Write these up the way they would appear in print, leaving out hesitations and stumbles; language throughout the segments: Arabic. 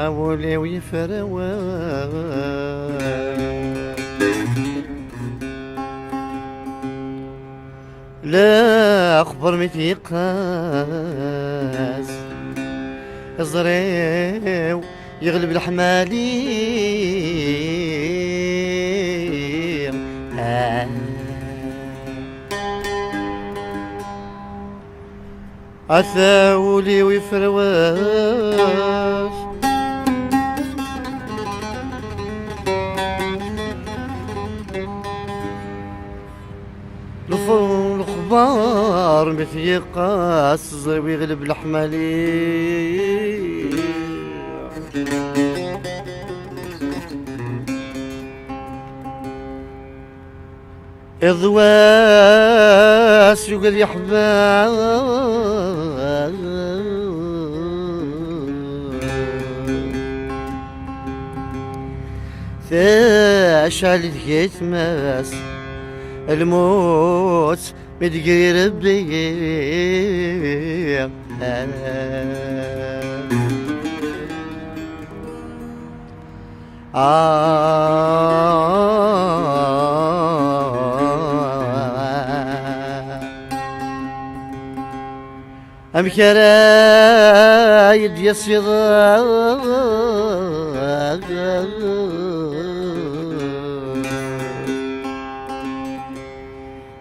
أثاولي ويفروا لا أخبر مثيقاس يزريو يغلب الحمالي عثاولي ويفرواش الخبار مثيقاس زريو يغلب الحمالي إضواس يقول يحباب ثاشل يتماس الموت متقري ربي أم كرايد يصيغ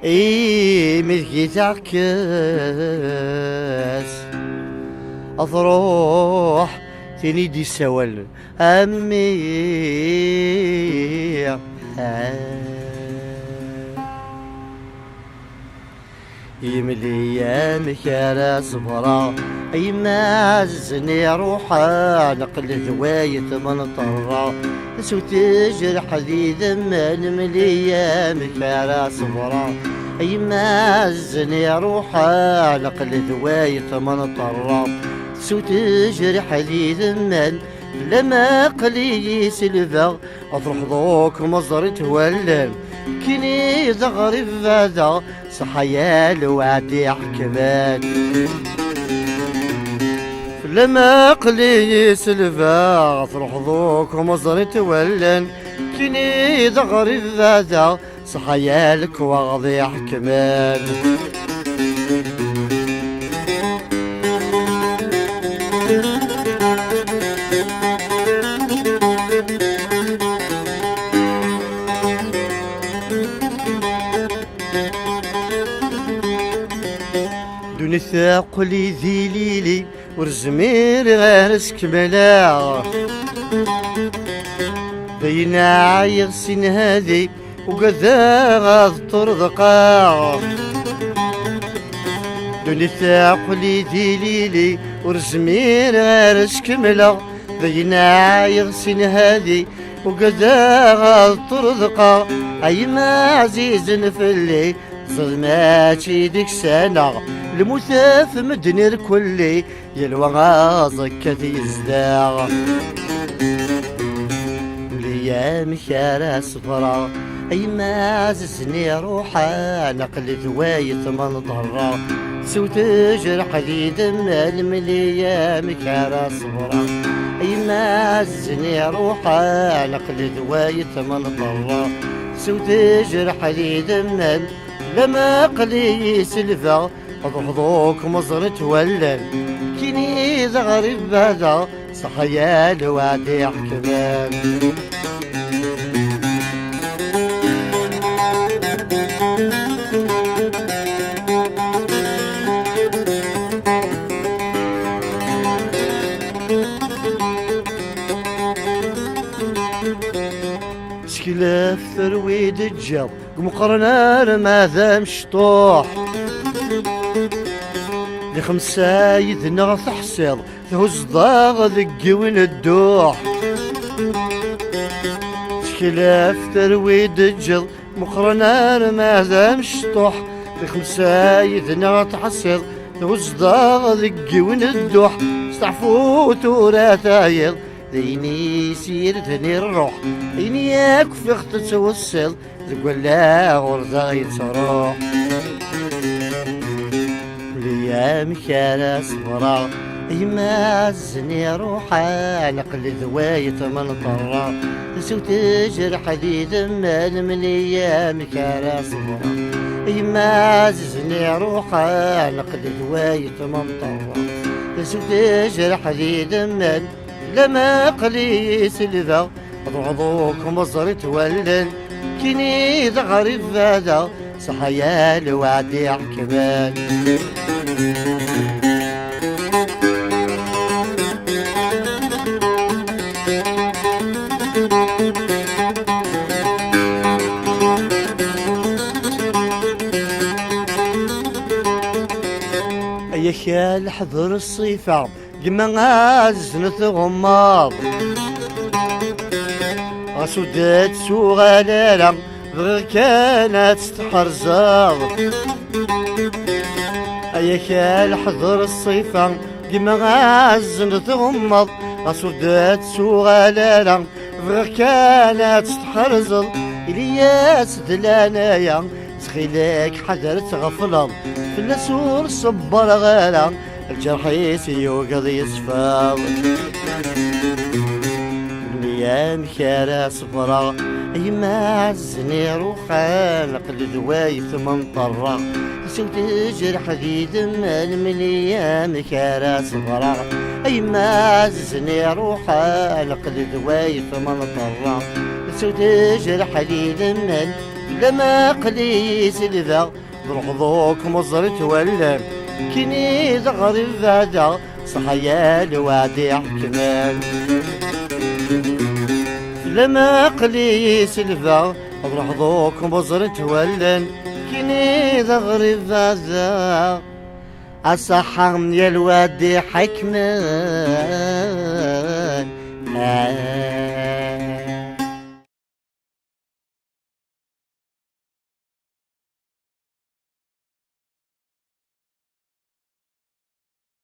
إي ملكي تعكس أفروح تنيدي السوال أمي يملي يا مكارا صبرا اي ما زني روحا نقل ذواية من طرا سو تجرح ذي ذمان ملي يا مكارا صبرا اي ما زني روحا نقل ذواية من طرا سو تجرح ذي ذمان لما قلي سلفا اطرح ضوك مصدر تولم كني زغري فاذا صحيا الوعد حكمان لما قلي سلفا اطرح ضوك مصدر تولن كني زغري فاذا صحيا الوعد حكمان دون ثاقلي ذيليلي ورزمير غارس كملا بين عايغ سن هذي وقذا غاض ترضقا دون ثاقلي ذيليلي ورزمير غارس كملا بين عايغ سن هذي وقذا غاض ترضقا أي ما عزيز نفلي ظلماتي ديك سنة المثاف مدني الكلي يلوى غازك كذي ازداغ ليام شارع صفرا اي ما عززني روحا نقل ذواية من ضرا سو تجرح لي دم المليام شارع صفرا اي ما عززني روحا نقل ذواية من ضرا سو تجرح لي دم لما قلي سلفا أضحضوك مصر تولل كيني زغري بهذا صحيا الوعد يحكمان سكلاف ثرويد الجو مقرنار ماذا مشطوح لي خمسايد نغث حسيض تهز ضاغ ذقي وندوح سكلاف ثرويد الجو مقرنار ماذا مشطوح لي خمسايد نغث حسيض تهز ضاغ ذقي وندوح استعفو تورا ثايض ديني سيرتني الروح ديني ياك في اخت توصل تقول لا غرزة يتصروح ليام كان صبرا يمازني روحا نقل ذواية من طرا تسو تجرح ذي دمال من ايام كان صبرا يمازني روحا نقل ذواية من طرا تسو تجرح ذي دمال لما قليس لذا ضغضوك مصر تولن كيني ذغري فادا صحيا لوعدي عكبان يا خال حضر الصيفة لما غازنت غماض غسودات سوغالالا غير كانت تحرزاض ايا كان حضر الصيفة لما غازنت غماض غسودات سوغالالا غير كانت تحرزاض إلياس دلانايا سخيلك حذرت غفلض في النسور صبر غالا الجرح يوقظ يصفى الايام كارا صبرا ايما عزني روحا نقل ذواي ثمن طرا سوت تجرح ذي دمال من ايام كارا صبرا ايما عزني روحا نقل ذواي ثمن طرا سوت تجرح ذي دمال لما قليس لذا ضرغضوك مزرت ولا كيني ذغري فادا صحيا لوعدي كمان لما قليس الفا ضرغضوك مزرت ولا كيني ذغري فادا الصحة يا الوادي حكمان